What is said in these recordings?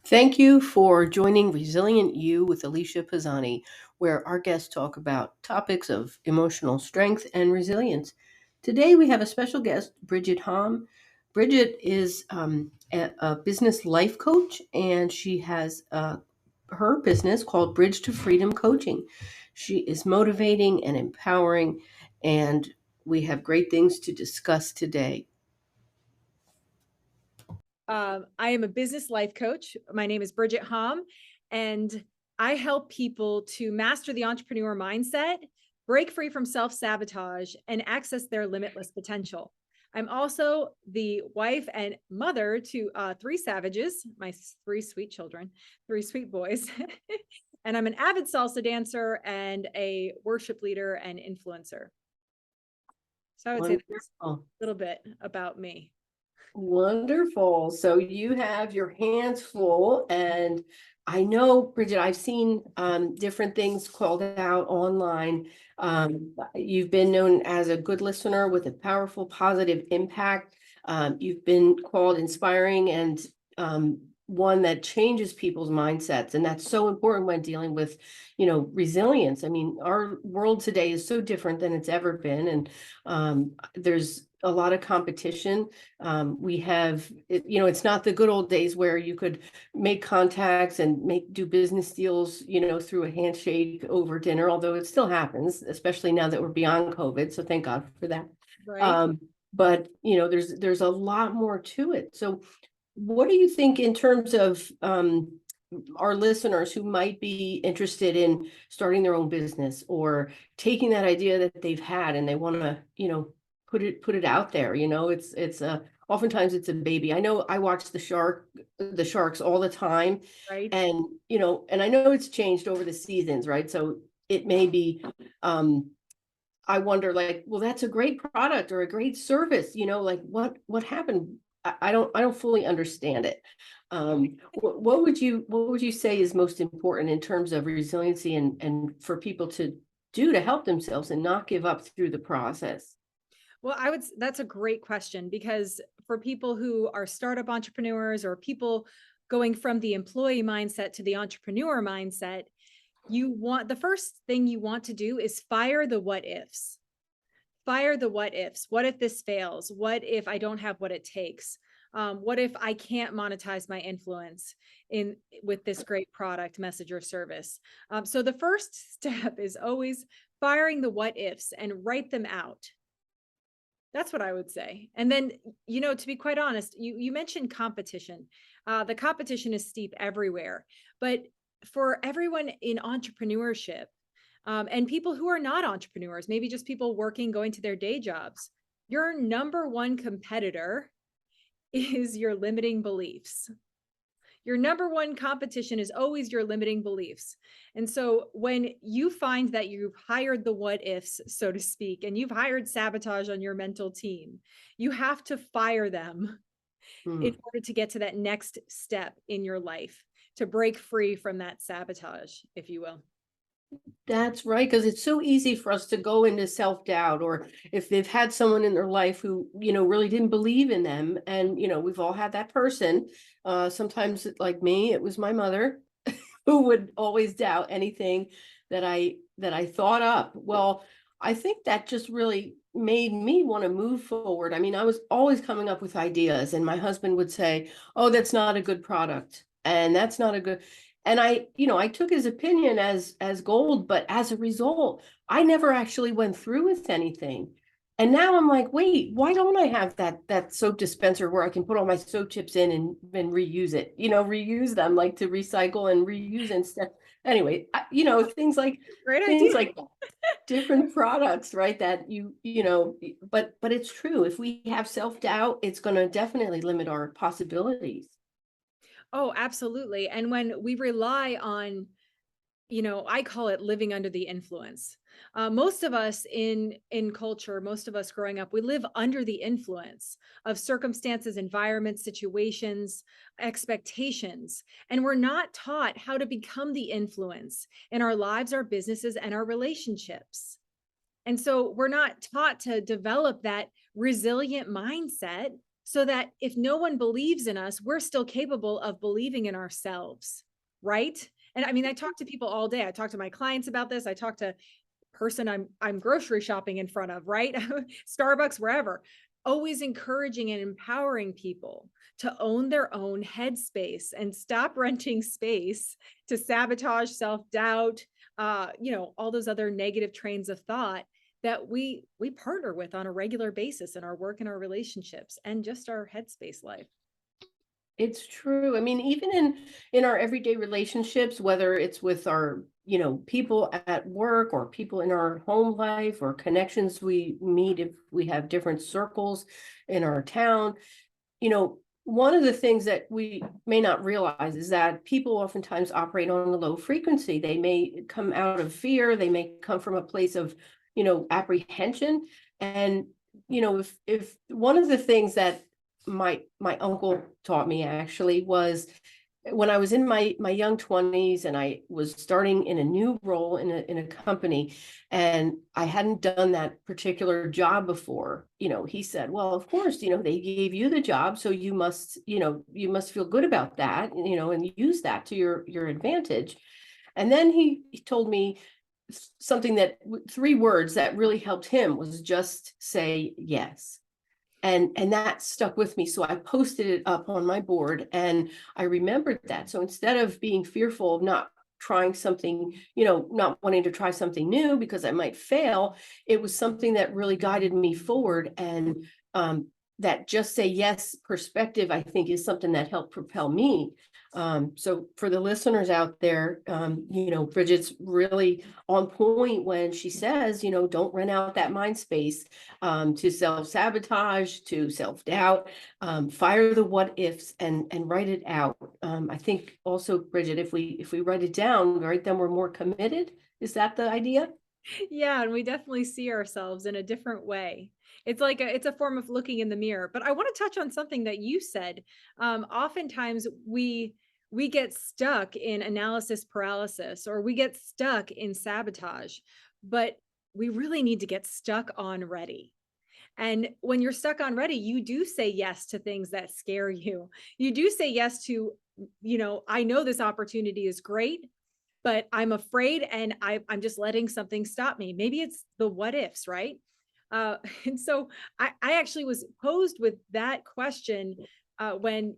Thank you for joining Resilient You with Alicia Pozsony, where our guests talk about topics of emotional strength and resilience. Today we have a special guest, Bridget Hom. Bridget is a business life coach, and she has her business called Bridge to Freedom Coaching. She is motivating and empowering, and we have great things to discuss today. I am a business life coach. My name is Bridget Hom, and I help people to master the entrepreneur mindset, break free from self-sabotage, and access their limitless potential. I'm also the wife and mother to three savages, my three sweet children, three sweet boys. And I'm an avid salsa dancer and a worship leader and influencer. So I would say that's a little bit about me. Wonderful. So you have your hands full, and I know, Bridget, I've seen different things called out online. You've been known as a good listener with a powerful, positive impact. You've been called inspiring and one that changes people's mindsets, and that's so important when dealing with, resilience. I mean, our world today is so different than it's ever been, and there's a lot of competition. We have, it's not the good old days where you could make contacts and do business deals, through a handshake over dinner, although it still happens, especially now that we're beyond COVID. So thank God for that. Right. But there's a lot more to it. So what do you think in terms of our listeners who might be interested in starting their own business or taking that idea that they've had and they want to, put it out there? It's oftentimes it's a baby. I know I watch the Sharks all the time, Right. and and I know it's changed over the seasons, right? So it may be, I wonder, like, well, that's a great product or a great service, like what happened? I don't fully understand it. What would you say is most important in terms of resiliency and for people to do to help themselves and not give up through the process? Well, that's a great question, because for people who are startup entrepreneurs or people going from the employee mindset to the entrepreneur mindset, the first thing you want to do is fire the what ifs. Fire the what ifs. What if this fails? What if I don't have what it takes? What if I can't monetize my influence with this great product, message, or service? So the first step is always firing the what ifs and write them out. That's what I would say. And then, to be quite honest, you mentioned competition. The competition is steep everywhere, but for everyone in entrepreneurship, and people who are not entrepreneurs, maybe just people working, going to their day jobs, your number one competitor is your limiting beliefs. Your number one competition is always your limiting beliefs. And so when you find that you've hired the what ifs, so to speak, and you've hired sabotage on your mental team, you have to fire them in order to get to that next step in your life, to break free from that sabotage, if you will. That's right, because it's so easy for us to go into self-doubt, or if they've had someone in their life who, really didn't believe in them. And, we've all had that person. Sometimes, like me, it was my mother who would always doubt anything that I thought up. Well, I think that just really made me want to move forward. I mean, I was always coming up with ideas, and my husband would say, "Oh, that's not a good product, and that's not a good." And I took his opinion as gold, but as a result, I never actually went through with anything. And now I'm like, wait, why don't I have that soap dispenser where I can put all my soap chips in and reuse it, reuse them, like to recycle and reuse instead. Anyway, things like Great idea. things like that, different products, right? That but it's true. If we have self-doubt, it's going to definitely limit our possibilities. Oh, absolutely. And when we rely on, I call it living under the influence. Most of us in culture, most of us growing up, we live under the influence of circumstances, environments, situations, expectations, and we're not taught how to become the influence in our lives, our businesses, and our relationships. And so we're not taught to develop that resilient mindset so that if no one believes in us, we're still capable of believing in ourselves, right? And I mean, I talk to people all day. I talk to my clients about this. I talk to person I'm grocery shopping in front of, right? Starbucks, wherever. Always encouraging and empowering people to own their own headspace and stop renting space to sabotage, self-doubt, all those other negative trains of thought that we partner with on a regular basis in our work and our relationships and just our headspace life. It's true. I mean, even in our everyday relationships, whether it's with our, people at work or people in our home life or connections we meet if we have different circles in our town, one of the things that we may not realize is that people oftentimes operate on a low frequency. They may come out of fear, they may come from a place of, apprehension. And, if one of the things that my uncle taught me actually was when I was in my young 20s and I was starting in a new role in a company and I hadn't done that particular job before, he said, well, of course, they gave you the job, so you must feel good about that, and use that to your advantage. And then he told me something that 3 words that really helped him was just say yes. And that stuck with me. So I posted it up on my board and I remembered that. So instead of being fearful of not trying something, not wanting to try something new because I might fail, it was something that really guided me forward. And that just say yes perspective, I think, is something that helped propel me. So for the listeners out there, Bridget's really on point when she says, don't rent out that mind space to self-sabotage, to self-doubt, fire the what ifs and write it out. I think also, Bridget, if we write it down, right, then we're more committed. Is that the idea? Yeah, and we definitely see ourselves in a different way. It's a form of looking in the mirror. But I want to touch on something that you said. Oftentimes we get stuck in analysis paralysis or we get stuck in sabotage, but we really need to get stuck on ready. And when you're stuck on ready, you do say yes to things that scare you. You do say yes to, I know this opportunity is great, but I'm afraid and I'm just letting something stop me. Maybe it's the what ifs, right? And so I actually was posed with that question when,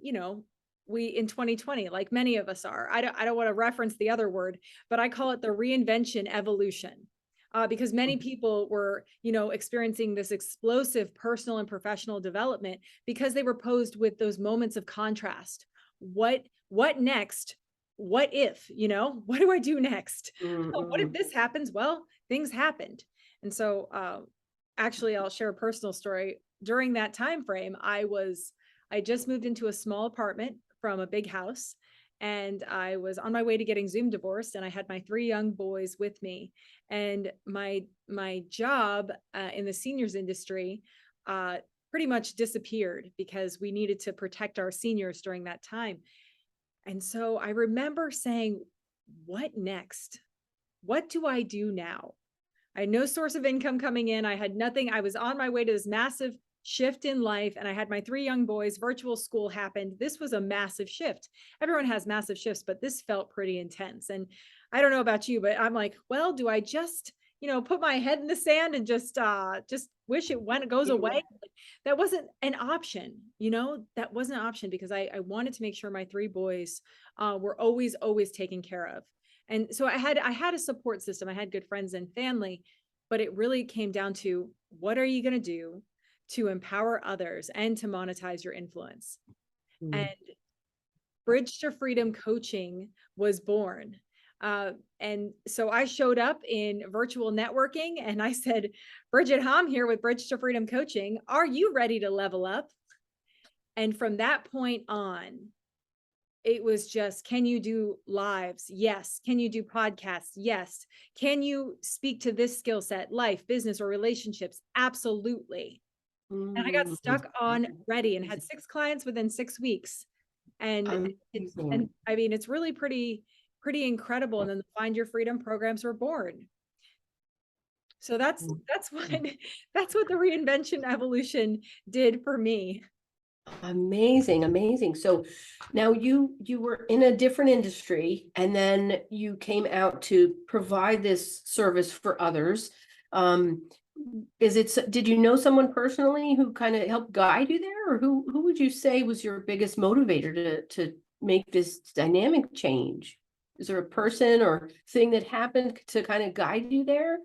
we in 2020, like many of us are. I don't want to reference the other word, but I call it the reinvention evolution. Because many people were, experiencing this explosive personal and professional development because they were posed with those moments of contrast. What next? What if, what do I do next? What if Mm-mm. this happens? Well, things happened. And so actually I'll share a personal story. During that time frame, I just moved into a small apartment from a big house and I was on my way to getting Zoom divorced and I had my 3 young boys with me. And my job in the seniors industry pretty much disappeared because we needed to protect our seniors during that time. And so I remember saying, what next? What do I do now? I had no source of income coming in. I had nothing. I was on my way to this massive shift in life and I had my 3 young boys. Virtual school happened. This was a massive shift. Everyone has massive shifts, but this felt pretty intense. And I don't know about you, but I'm like, well, do I just, put my head in the sand and just wish it goes away? That wasn't an option, that wasn't an option because I wanted to make sure my 3 boys were always taken care of. And so I had a support system. I had good friends and family, but it really came down to what are you going to do to empower others and to monetize your influence? And Bridge to Freedom coaching was born. And so I showed up in virtual networking and I said, Bridget Hom here with Bridge to Freedom coaching. Are you ready to level up? And from that point on, it was just, can you do lives? Yes. Can you do podcasts? Yes. Can you speak to this skill set, life, business, or relationships? Absolutely. And I got stuck on ready and had 6 clients within 6 weeks. And Amazing. I mean, it's really pretty incredible. And then the Find Your Freedom programs were born. So that's what that's what the reinvention evolution did for me. Amazing, amazing. So now you were in a different industry and then you came out to provide this service for others. Um, did you know someone personally who kind of helped guide you there, or who would you say was your biggest motivator to make this dynamic change? Is there a person or thing that happened to kind of guide you there?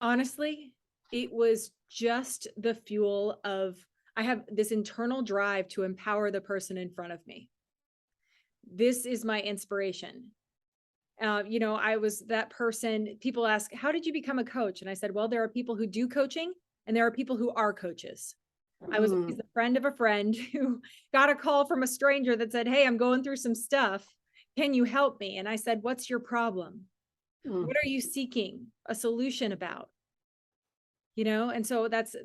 Honestly, it was just the fuel of, I have this internal drive to empower the person in front of me. This is my inspiration. I was that person. People ask, how did you become a coach? And I said, well, there are people who do coaching and there are people who are coaches. I was always Mm, the friend of a friend who got a call from a stranger that said, hey, I'm going through some stuff. Can you help me? And I said, what's your problem? mm, What are you seeking a solution about? And so that's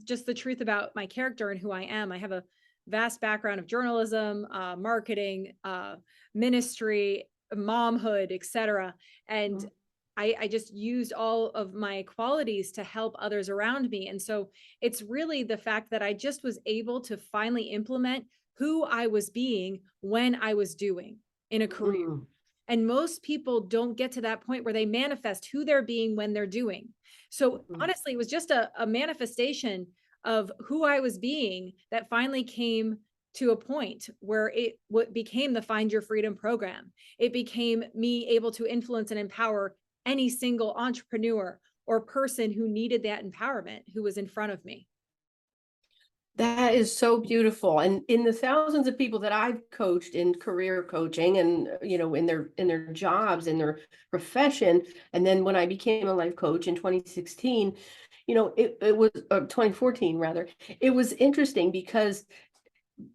just the truth about my character and who I am. I have a vast background of journalism, marketing, ministry, momhood, etc. And mm, I just used all of my qualities to help others around me. And so it's really the fact that I just was able to finally implement who I was being when I was doing in a career. mm, And most people don't get to that point where they manifest who they're being when they're doing. So mm. honestly, it was just a manifestation of who I was being that finally came to a point where it what became the Find Your Freedom program. It became me able to influence and empower any single entrepreneur or person who needed that empowerment who was in front of me. That is so beautiful. And in the thousands of people that I've coached in career coaching and, in their jobs, in their profession, and then when I became a life coach in 2016, it was 2014 rather, it was interesting because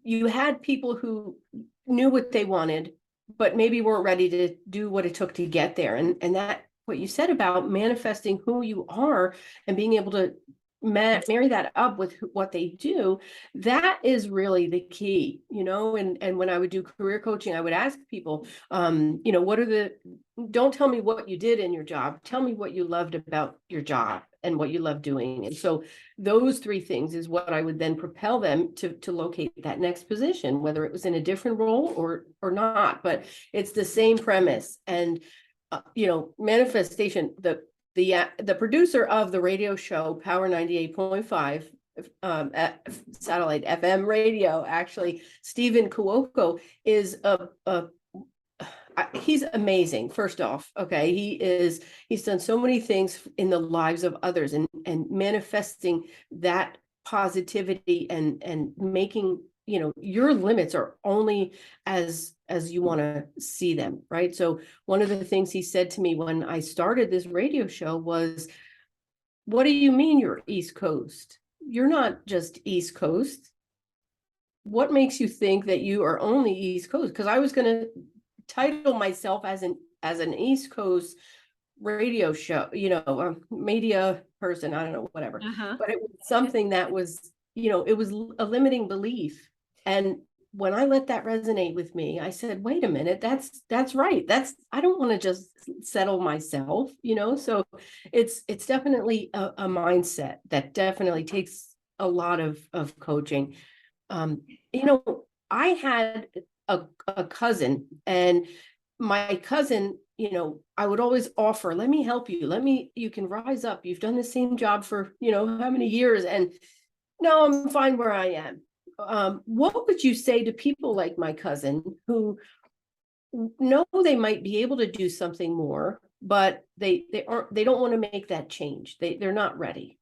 you had people who knew what they wanted, but maybe weren't ready to do what it took to get there. And that what you said about manifesting who you are and being able to marry that up with what they do, that is really the key. And when I would do career coaching, I would ask people, what are don't tell me what you did in your job, tell me what you loved about your job and what you love doing. And so those three things is what I would then propel them to locate that next position, whether it was in a different role or not. But it's the same premise. And manifestation. The producer of the radio show Power 98.5 satellite FM radio, actually, Stephen Cuoco, is he's amazing. First off, okay, he's done so many things in the lives of others and manifesting that positivity and making, your limits are only as you want to see them, right? So one of the things he said to me when I started this radio show was, what do you mean you're East Coast? You're not just East Coast. What makes you think that you are only East Coast? Because I was going to title myself as an East Coast radio show, media person, I don't know, whatever. Uh-huh. But it was something that was, it was a limiting belief. And when I let that resonate with me, I said, wait a minute, that's right. I don't want to just settle myself, so it's definitely a mindset that definitely takes a lot of coaching. Um, I had a cousin, and my cousin, I would always offer, let me help you. You can rise up. You've done the same job for, how many years? And no, I'm fine where I am. What would you say to people like my cousin who know they might be able to do something more, but they don't want to make that change. They're not ready.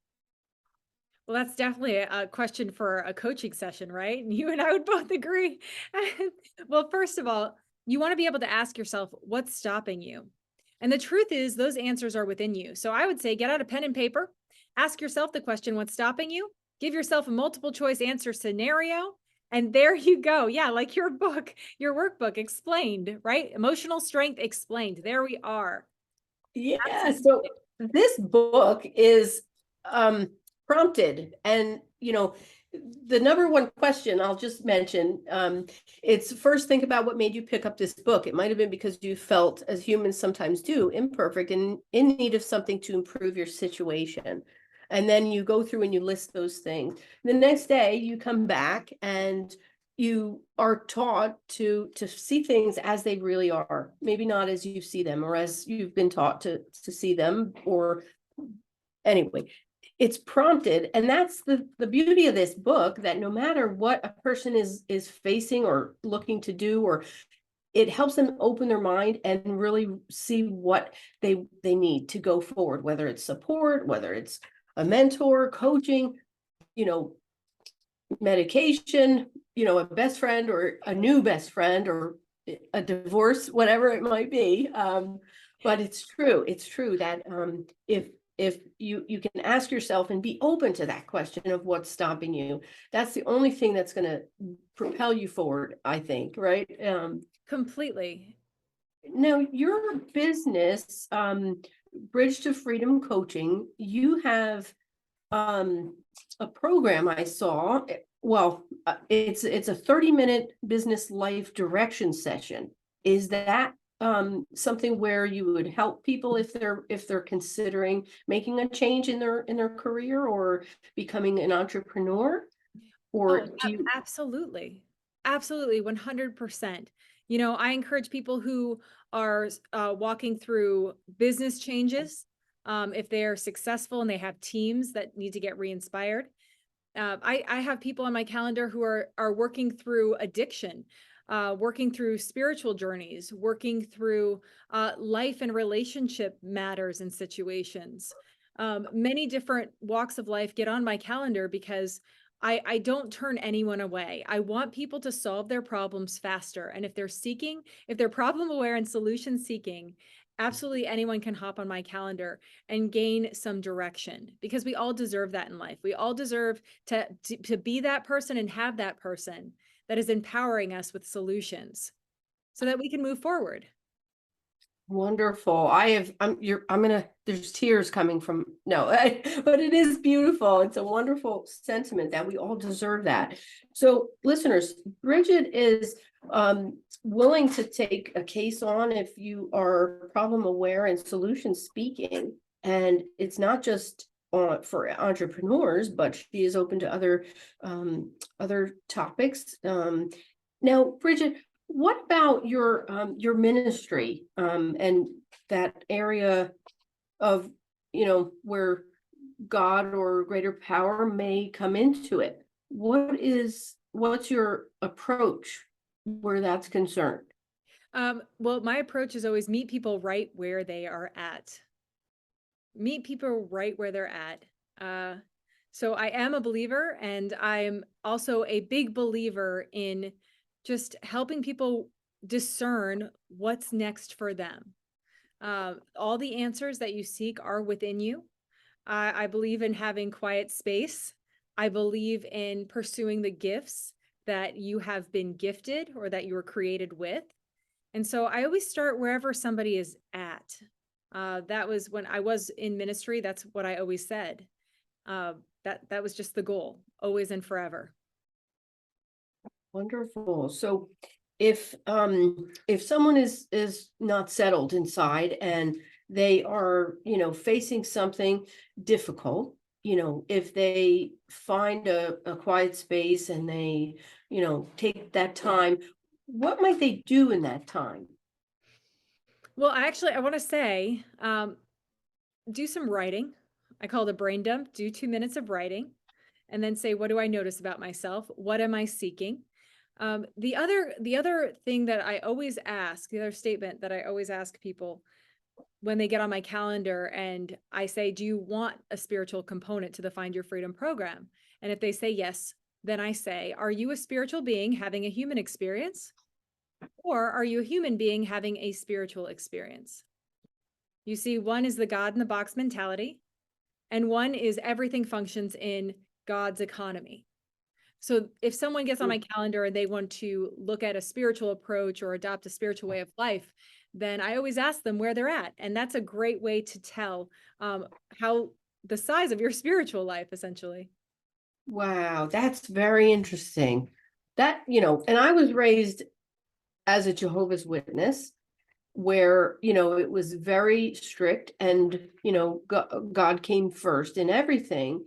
Well, that's definitely a question for a coaching session, right? And you and I would both agree. Well, first of all, you want to be able to ask yourself, what's stopping you? And the truth is, those answers are within you. So I would say, get out a pen and paper, ask yourself the question, what's stopping you? Give yourself a multiple choice answer scenario. And there you go. Yeah, like your book, your workbook explained, right? Emotional strength explained. There we are. Yeah, Absolutely. so this book is prompted, and the number one question I'll just mention, it's first, think about what made you pick up this book. It might have been because you felt, as humans sometimes do, imperfect and in need of something to improve your situation. And then you go through and you list those things. The next day you come back and you are taught to see things as they really are, maybe not as you see them or as you've been taught to see them, or anyway, it's prompted. And that's the beauty of this book, that no matter what a person is facing or looking to do, or it helps them open their mind and really see what they need to go forward, whether it's support, whether it's a mentor, coaching, you know, medication, you know, a best friend or a new best friend, or a divorce, whatever it might be. But it's true that if you can ask yourself and be open to that question of what's stopping you, that's the only thing that's going to propel you forward, I think, right? Completely. Now, your business, Bridge to Freedom Coaching, you have a program I saw. Well, it's a 30-minute business life direction session. Is that something where you would help people if they're considering making a change in their career or becoming an entrepreneur? Or Oh, do you? absolutely. Absolutely, 100%. You know, I encourage people who are walking through business changes, if they are successful and they have teams that need to get re-inspired. I have people on my calendar who are working through addiction, working through spiritual journeys, working through life and relationship matters and situations. Many different walks of life get on my calendar because I don't turn anyone away. I want people to solve their problems faster. And if they're problem aware and solution seeking, absolutely anyone can hop on my calendar and gain some direction, because we all deserve that in life. We all deserve to be that person and have that person that is empowering us with solutions so that we can move forward. Wonderful. There's tears coming from, no, but it is beautiful. It's a wonderful sentiment that we all deserve that. So listeners, Bridget is willing to take a case on if you are problem aware and solution speaking. And it's not just for entrepreneurs, but she is open to other topics. Now, Bridget, what about your ministry and that area of, you know, where God or greater power may come into it? What's your approach where that's concerned? Well, my approach is always meet people right where they are at. Meet people right where they're at. So I am a believer, and I'm also a big believer in just helping people discern what's next for them. All the answers that you seek are within you. I believe in having quiet space. I believe in pursuing the gifts that you have been gifted or that you were created with. And so I always start wherever somebody is at. That was when I was in ministry. That's what I always said. That was just the goal, always and forever. Wonderful. So if someone is not settled inside and they are, you know, facing something difficult, you know, if they find a quiet space and they, you know, take that time, what might they do in that time? Well, I want to say, do some writing. I call it a brain dump. Do 2 minutes of writing, and then say, what do I notice about myself? What am I seeking? The other thing that I always ask, the other statement that I always ask people when they get on my calendar and I say, do you want a spiritual component to the Find Your Freedom program? And if they say yes, then I say, are you a spiritual being having a human experience? Or are you a human being having a spiritual experience? You see, one is the God in the box mentality, and one is everything functions in God's economy. So if someone gets on my calendar and they want to look at a spiritual approach or adopt a spiritual way of life, then I always ask them where they're at. And that's a great way to tell how the size of your spiritual life, essentially. Wow, that's very interesting. That, you know, and I was raised as a Jehovah's Witness. where, it was very strict and, God came first in everything.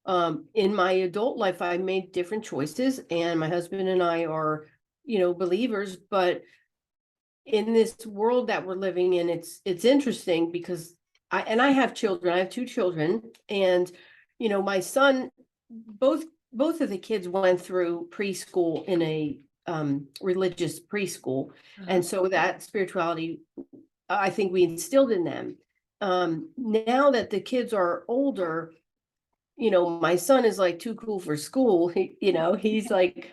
In my adult life, I made different choices, and my husband and I are, believers, but in this world that we're living in, it's interesting because I have children. I have two children, and my son, both of the kids went through preschool in a religious preschool, and so that spirituality, I think we instilled in them. Now that the kids are older, my son is like too cool for school. He's like,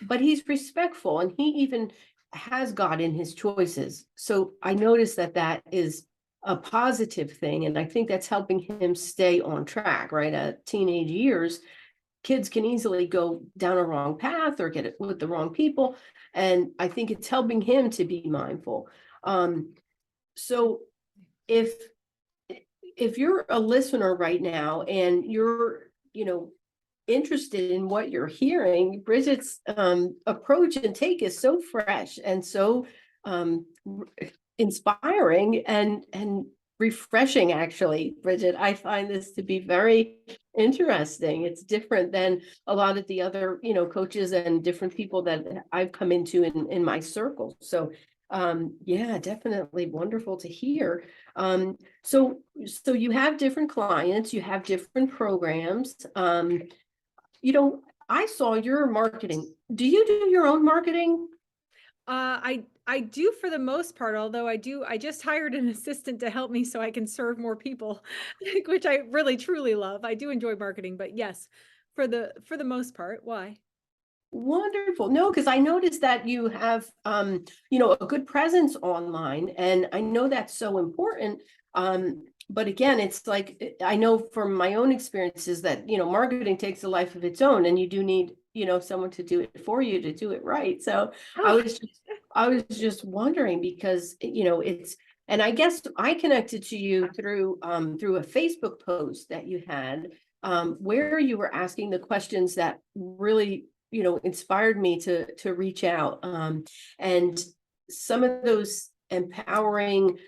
but he's respectful, and he even has God in his choices. So I noticed that that is a positive thing. And I think that's helping him stay on track, right? At teenage years, kids can easily go down a wrong path or get it with the wrong people. And I think it's helping him to be mindful. So if you're a listener right now and you're, interested in what you're hearing, Bridget's approach and take is so fresh and so inspiring and refreshing. Actually, Bridget, I find this to be very interesting. It's different than a lot of the other, coaches and different people that I've come into in my circle. So yeah, definitely wonderful to hear. So you have different clients, you have different programs. I saw your marketing. Do you do your own marketing? I do for the most part, although I just hired an assistant to help me so I can serve more people, which I really truly love. I do enjoy marketing, but yes, for the most part. Why? Wonderful. No, because I noticed that you have, a good presence online, and I know that's so important. But again, it's like I know from my own experiences that, marketing takes a life of its own, and you do need, someone to do it for you to do it right. So I Oh, was just, I was just wondering because, and I guess I connected to you through a Facebook post that you had, where you were asking the questions that really, inspired me to reach out. And some of those empowering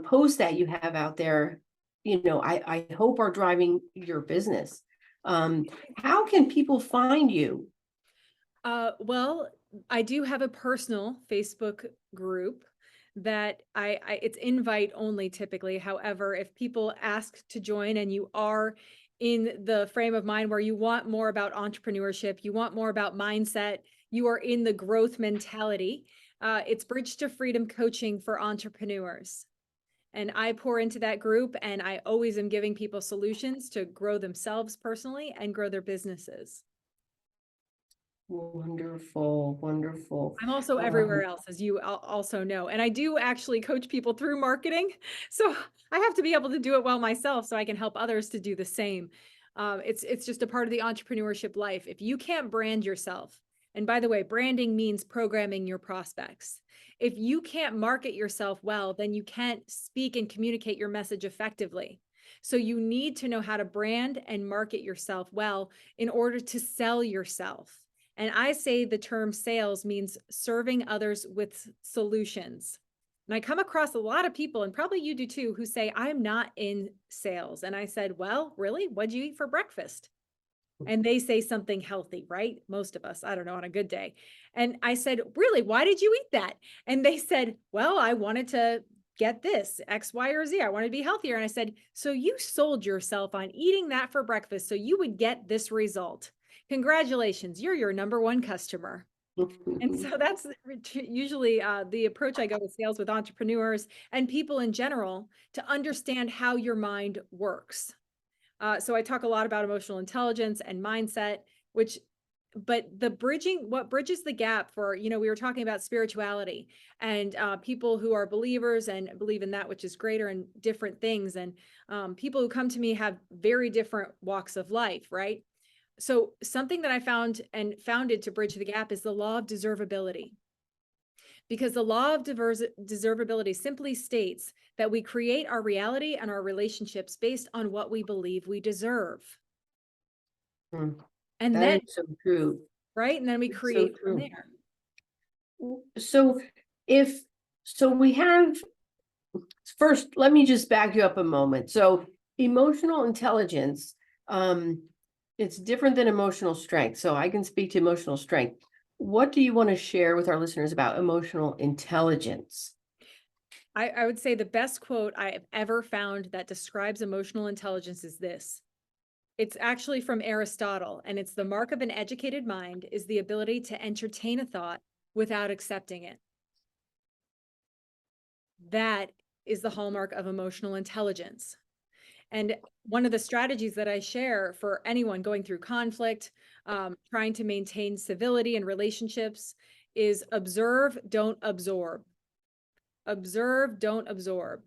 posts that you have out there, I hope are driving your business. How can people find you? well, I do have a personal Facebook group that it's invite only typically. However, if people ask to join and you are in the frame of mind where you want more about entrepreneurship, you want more about mindset, you are in the growth mentality, it's Bridge to Freedom coaching for entrepreneurs. And I pour into that group, and I always am giving people solutions to grow themselves personally and grow their businesses. Wonderful, wonderful. I'm also everywhere else, as you also know. And I do actually coach people through marketing. So I have to be able to do it well myself so I can help others to do the same. It's just a part of the entrepreneurship life. If you can't brand yourself, and by the way, branding means programming your prospects. If you can't market yourself well, then you can't speak and communicate your message effectively. So you need to know how to brand and market yourself well in order to sell yourself. And I say the term sales means serving others with solutions. And I come across a lot of people, and probably you do too, who say, I'm not in sales. And I said, well, really? What'd you eat for breakfast? And they say something healthy, right? Most of us, I don't know, on a good day. And I said, really? Why did you eat that? And they said, well, I wanted to get this X, Y, or Z. I wanted to be healthier. And I said, so you sold yourself on eating that for breakfast so you would get this result. Congratulations, you're your number one customer. And so that's usually the approach I go with sales with entrepreneurs and people in general to understand how your mind works. So I talk a lot about emotional intelligence and mindset, but what bridges the gap for, we were talking about spirituality and people who are believers and believe in that which is greater and different things. And people who come to me have very different walks of life, right? So something that I found and founded to bridge the gap is the law of deservability. Because the law of deservability simply states that we create our reality and our relationships based on what we believe we deserve. And That then, is so true. right? And then we It's so create from true. there. So if So we have, first, let me just back you up a moment. So emotional intelligence, it's different than emotional strength. So I can speak to emotional strength. What do you want to share with our listeners about emotional intelligence? I would say the best quote I have ever found that describes emotional intelligence is this. It's actually from Aristotle, and it's the mark of an educated mind is the ability to entertain a thought without accepting it. That is the hallmark of emotional intelligence. And one of the strategies that I share for anyone going through conflict, trying to maintain civility in relationships is observe, don't absorb. Observe, don't absorb.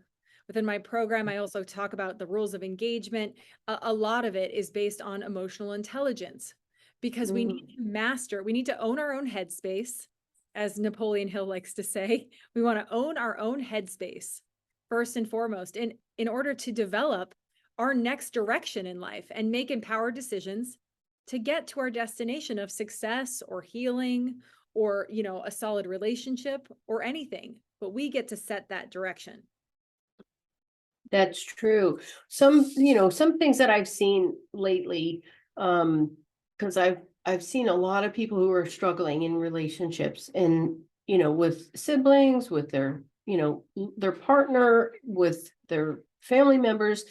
Within my program, I also talk about the rules of engagement. A lot of it is based on emotional intelligence because we need to master, we need to own our own headspace, as Napoleon Hill likes to say. We want to own our own headspace first and foremost in order to develop our next direction in life and make empowered decisions to get to our destination of success or healing or, a solid relationship or anything, but we get to set that direction. That's true. Some things that I've seen lately, because I've seen a lot of people who are struggling in relationships and, with siblings, with their partner, with their family members.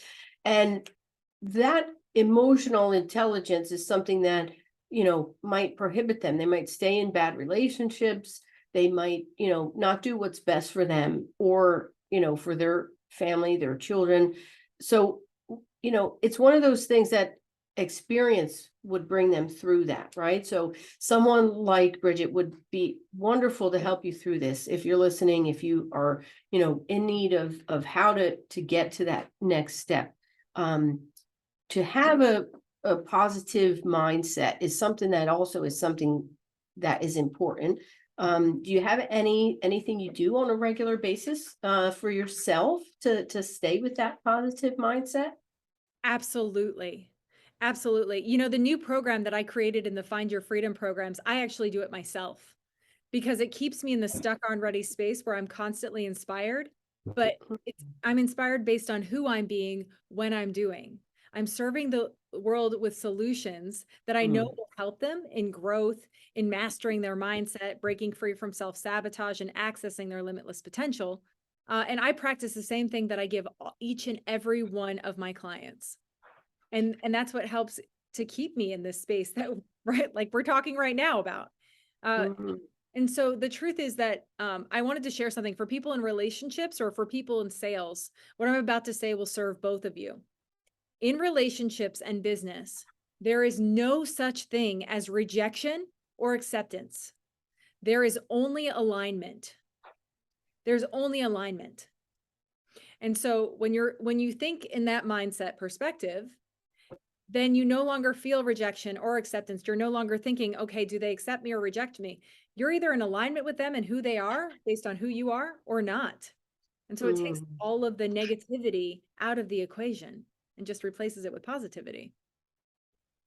And that emotional intelligence is something that, might prohibit them. They might stay in bad relationships. They might, not do what's best for them or, for their family, their children. So, it's one of those things that experience would bring them through that, right? So someone like Bridget would be wonderful to help you through this. If you're listening, if you are, in need of how to get to that next step. To have a positive mindset is something that also is something that is important. Do you have anything you do on a regular basis for yourself to stay with that positive mindset? Absolutely. Absolutely. The new program that I created in the Find Your Freedom programs, I actually do it myself because it keeps me in the stuck on ready space where I'm constantly inspired, but I'm inspired based on who I'm being when I'm doing. I'm serving the world with solutions that I know Mm, will help them in growth, in mastering their mindset, breaking free from self-sabotage and accessing their limitless potential. And I practice the same thing that I give each and every one of my clients. And that's what helps to keep me in this space that right like we're talking right now about. Uh, mhm, and so the truth is that I wanted to share something for people in relationships or for people in sales. What I'm about to say will serve both of you. In relationships and business, there is no such thing as rejection or acceptance. There is only alignment. There's only alignment. And so when you think in that mindset perspective, then you no longer feel rejection or acceptance. You're no longer thinking, okay, do they accept me or reject me? You're either in alignment with them and who they are based on who you are or not. And so it takes mm. all of the negativity out of the equation and just replaces it with positivity.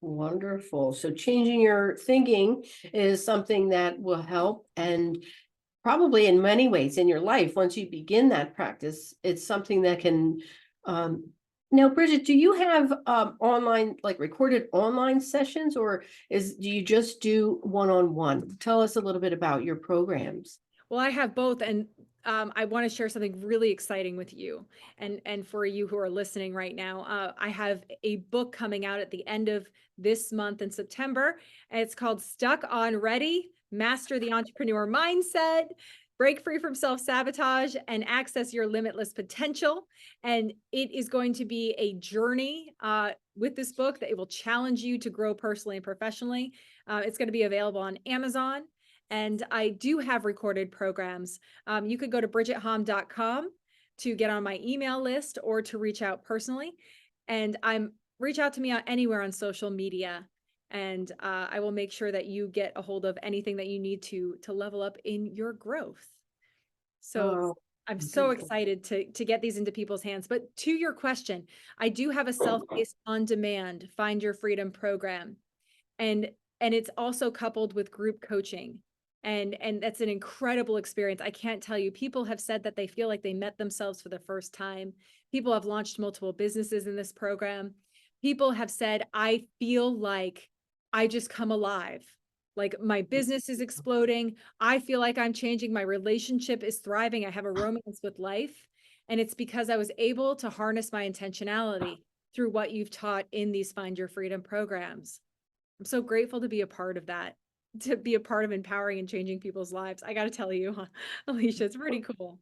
Wonderful. So changing your thinking is something that will help, and probably in many ways in your life, once you begin that practice, it's something that can, now, Bridget, do you have online, like recorded online sessions, or do you just do one-on-one? Tell us a little bit about your programs. Well, I have both, and I want to share something really exciting with you, and for you who are listening right now. I have a book coming out at the end of this month in September, and it's called "Stuck on Ready: Master the Entrepreneur Mindset." Break free from self-sabotage and access your limitless potential. And it is going to be a journey with this book that it will challenge you to grow personally and professionally. It's going to be available on Amazon. And I do have recorded programs. You could go to bridgethom.com to get on my email list or to reach out personally. And reach out to me anywhere on social media. And I will make sure that you get a hold of anything that you need to level up in your growth. So Oh, I'm so wonderful. excited to get these into people's hands. But to your question, I do have a self-paced on-demand Find Your Freedom program. And it's also coupled with group coaching. And that's an incredible experience. I can't tell you, people have said that they feel like they met themselves for the first time. People have launched multiple businesses in this program. People have said, I feel like I just come alive. Like my business is exploding. I feel like I'm changing. My relationship is thriving. I have a romance with life. And it's because I was able to harness my intentionality through what you've taught in these Find Your Freedom programs. I'm so grateful to be a part of that, to be a part of empowering and changing people's lives. I got to tell you, Alicia, it's pretty cool.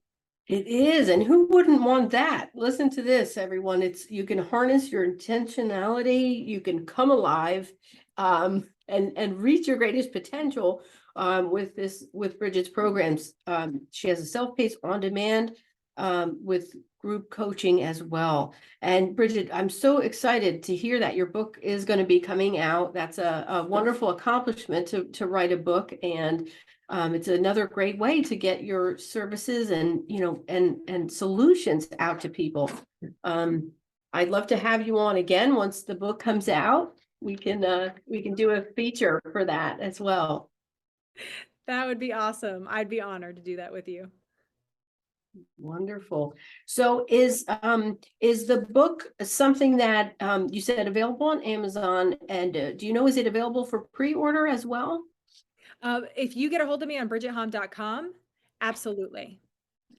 It is, and who wouldn't want that? Listen to this, everyone. It's you can harness your intentionality, you can come alive, and reach your greatest potential with Bridget's programs. She has a self-paced on-demand with group coaching as well. And Bridget, I'm so excited to hear that your book is going to be coming out. That's a wonderful accomplishment to write a book, and it's another great way to get your services and and solutions out to people. I'd love to have you on again once the book comes out. We can do a feature for that as well. That would be awesome. I'd be honored to do that with you. Wonderful. So is the book something that you said available on Amazon, and do you know, is it available for pre-order as well? If you get a hold of me on bridgethom.com, absolutely.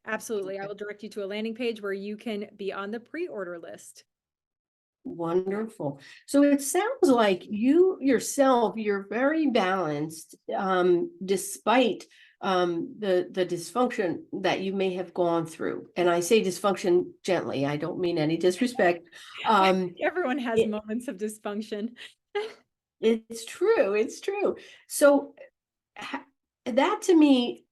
Absolutely. I will direct you to a landing page where you can be on the pre-order list. Wonderful. So it sounds like you yourself, you're very balanced, despite the dysfunction that you may have gone through. And I say dysfunction gently, I don't mean any disrespect. Everyone has it, moments of dysfunction. it's true, it's true. So that to me,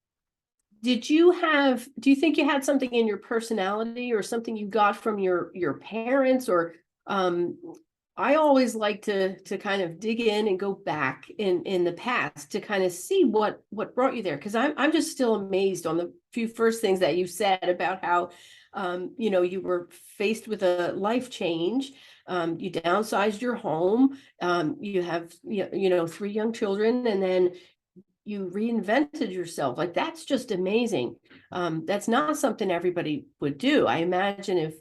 do you think you had something in your personality or something you got from your parents, or um I always like to kind of dig in and go back in the past to kind of see what brought you there, because I'm just still amazed on the few first things that you said about how you were faced with a life change. You downsized your home. You have 3 young children, and then you reinvented yourself. Like, that's just amazing. That's not something everybody would do. I imagine if,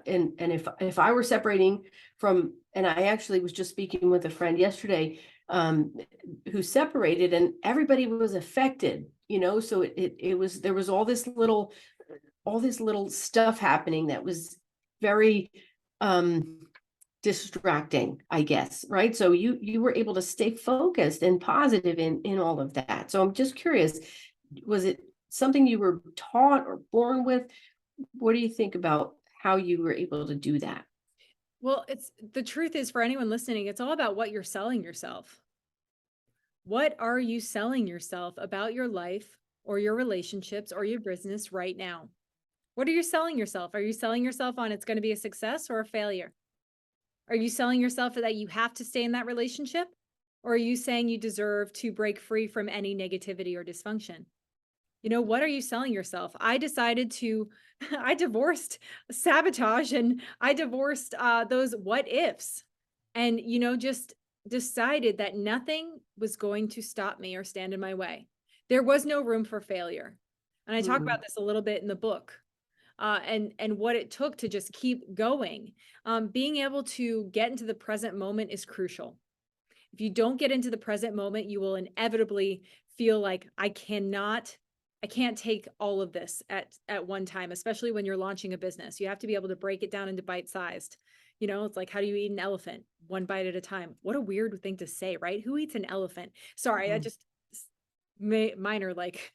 and if I were separating from, and I actually was just speaking with a friend yesterday, who separated, and everybody was affected, so it was, there was all this little stuff happening that was very, distracting, I guess, right? So you were able to stay focused and positive in all of that. So I'm just curious, was it something you were taught or born with? What do you think about how you were able to do that? Well, the truth is, for anyone listening, it's all about what you're selling yourself. What are you selling yourself about your life or your relationships or your business right now? What are you selling yourself? Are you selling yourself on it's going to be a success or a failure? Are you selling yourself that you have to stay in that relationship? Or are you saying you deserve to break free from any negativity or dysfunction? What are you selling yourself? I decided to, I divorced sabotage, and I divorced those what ifs, and, just decided that nothing was going to stop me or stand in my way. There was no room for failure. And I talk Mm, about this a little bit in the book, and what it took to just keep going. Being able to get into the present moment is crucial. If you don't get into the present moment, you will inevitably feel like I can't take all of this at one time, especially when you're launching a business. You have to be able to break it down into bite-sized. It's like, how do you eat an elephant? One bite at a time. What a weird thing to say, right? Who eats an elephant? Sorry, I mm, just minor like,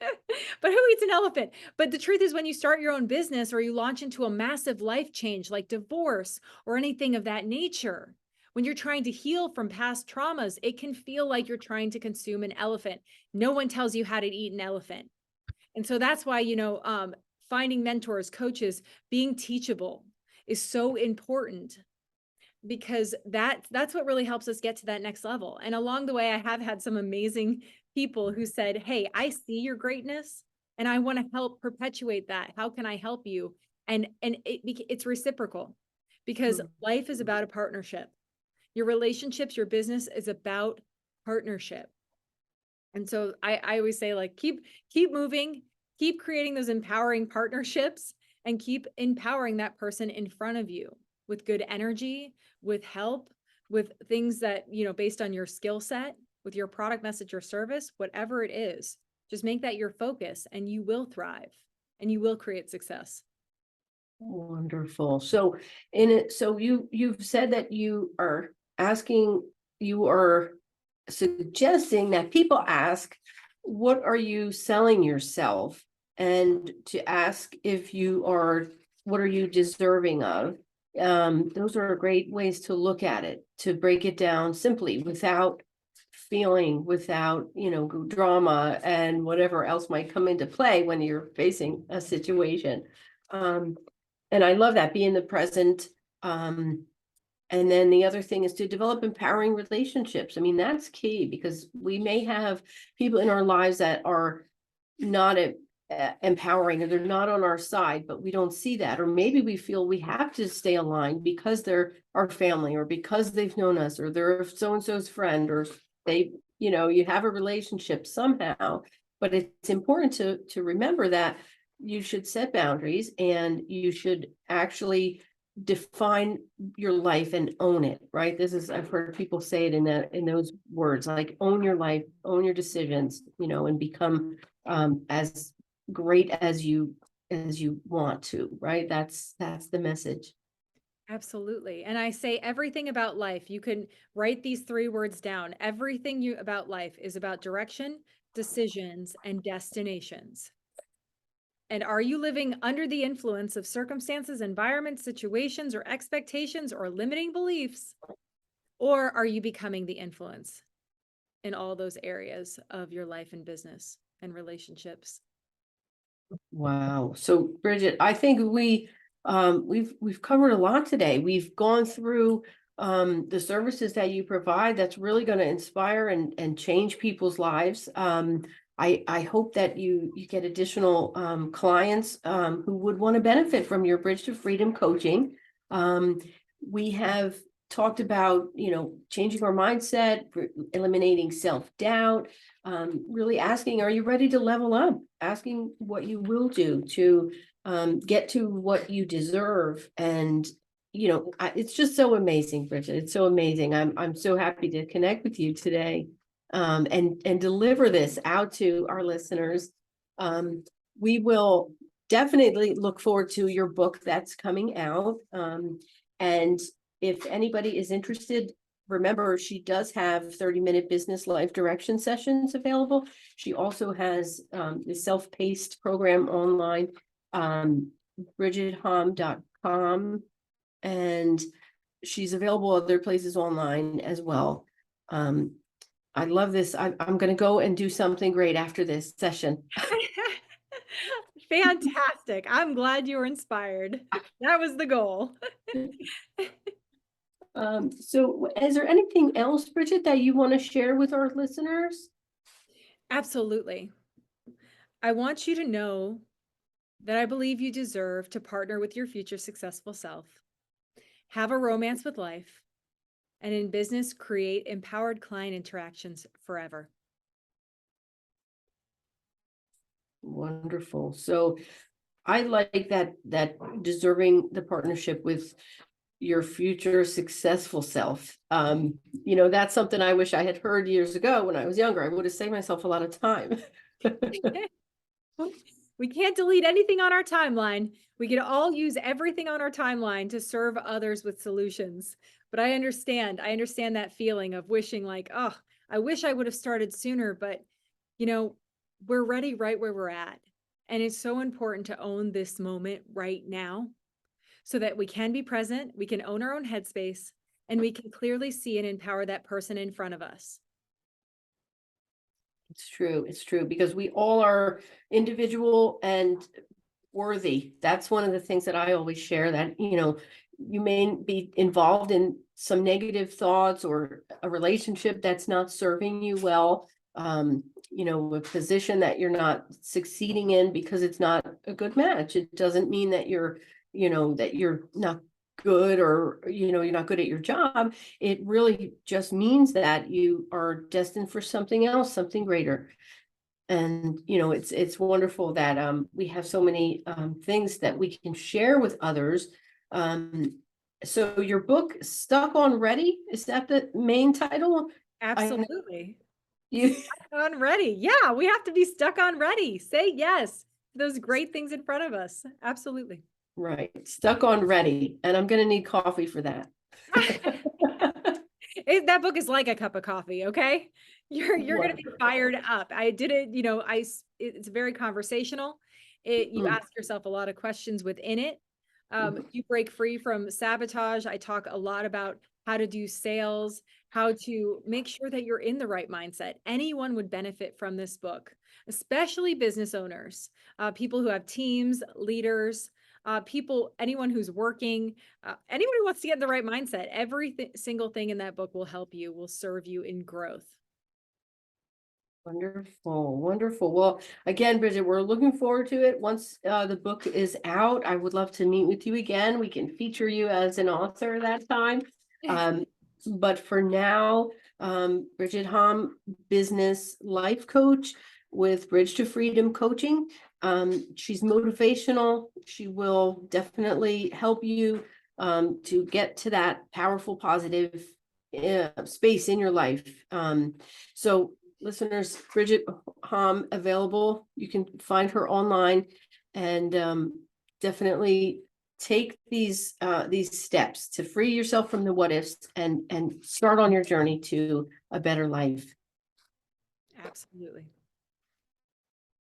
but who eats an elephant? But the truth is, when you start your own business or you launch into a massive life change like divorce or anything of that nature, when you're trying to heal from past traumas, it can feel like you're trying to consume an elephant. No one tells you how to eat an elephant. And so that's why, finding mentors, coaches, being teachable is so important, because that's what really helps us get to that next level. And along the way, I have had some amazing people who said, "Hey, I see your greatness and I want to help perpetuate that. How can I help you?" And it's reciprocal, because mm. life is about a partnership. Your relationships, your business is about partnership. And so I always say, like, keep moving, keep creating those empowering partnerships, and keep empowering that person in front of you with good energy, with help, with things that, based on your skill set, with your product, message, or service, whatever it is, just make that your focus and you will thrive and you will create success. Wonderful. So you've said that you are suggesting that people ask, what are you selling yourself? And to ask what are you deserving of? Those are great ways to look at it, to break it down simply without feeling, without, drama and whatever else might come into play when you're facing a situation. And I love that, be in the present. And then the other thing is to develop empowering relationships. I mean, that's key, because we may have people in our lives that are not empowering, or they're not on our side, but we don't see that. Or maybe we feel we have to stay aligned because they're our family, or because they've known us, or they're so-and-so's friend, or you have a relationship somehow. But it's important to remember that you should set boundaries, and you should actually define your life and own it, right? I've heard people say it in those words, like, own your life, own your decisions, and become as great as you want to, right? That's the message. Absolutely. And I say everything about life, you can write these 3 words down. Everything about life is about direction, decisions, and destinations. And are you living under the influence of circumstances, environments, situations, or expectations, or limiting beliefs? Or are you becoming the influence in all those areas of your life and business and relationships? Wow. So Bridget, I think we've covered a lot today. We've gone through the services that you provide that's really going to inspire and change people's lives. I hope that you get additional clients who would want to benefit from your Bridge to Freedom coaching. We have talked about, changing our mindset, eliminating self-doubt, really asking, are you ready to level up? Asking what you will do to get to what you deserve. And it's just so amazing, Bridget. It's so amazing. I'm so happy to connect with you today, and deliver this out to our listeners. We will definitely look forward to your book that's coming out. And if anybody is interested, remember, she does have 30-minute business life direction sessions available. She also has the self-paced program online, bridgethom.com, and she's available other places online as well. I love this. I'm going to go and do something great after this session. Fantastic. I'm glad you were inspired. That was the goal. So is there anything else, Bridget, that you want to share with our listeners? Absolutely. I want you to know that I believe you deserve to partner with your future successful self, have a romance with life, and in business, create empowered client interactions forever. Wonderful. So I like that deserving the partnership with your future successful self. That's something I wish I had heard years ago when I was younger. I would have saved myself a lot of time. We can't delete anything on our timeline. We can all use everything on our timeline to serve others with solutions. But I understand that feeling of wishing, like, oh, I wish I would have started sooner, but we're ready right where we're at. And it's so important to own this moment right now so that we can be present, we can own our own headspace, and we can clearly see and empower that person in front of us. It's true. It's true, because we all are individual and worthy. That's one of the things that I always share, that, you may be involved in some negative thoughts, or a relationship that's not serving you well, a position that you're not succeeding in because it's not a good match. It doesn't mean that you're not good, or, you're not good at your job. It really just means that you are destined for something else, something greater. And, it's wonderful that we have so many things that we can share with others. So your book, Stuck on Ready, is that the main title? I know Absolutely. you. On ready. Yeah, we have to be stuck on ready. Say yes to those great things in front of us. Absolutely. Right, Stuck on Ready, and I'm gonna need coffee for that. That book is like a cup of coffee, okay? You're gonna be Wonderful. fired up. I did it, it's very conversational. You Mm, ask yourself a lot of questions within it. mhm. You break free from sabotage. I talk a lot about how to do sales, how to make sure that you're in the right mindset. Anyone would benefit from this book, especially business owners, people who have teams, leaders, anyone who's working, anyone who wants to get in the right mindset. Single thing in that book will help you, will serve you in growth. Wonderful, wonderful. Well, again, Bridget, we're looking forward to it. Once the book is out, I would love to meet with you again. We can feature you as an author that time. Um, but for now, Bridget Hom, business life coach with Bridge to Freedom Coaching. She's motivational. She will definitely help you to get to that powerful, positive space in your life. So listeners, Bridget Hom available. You can find her online, and definitely take these steps to free yourself from the what ifs and start on your journey to a better life. Absolutely.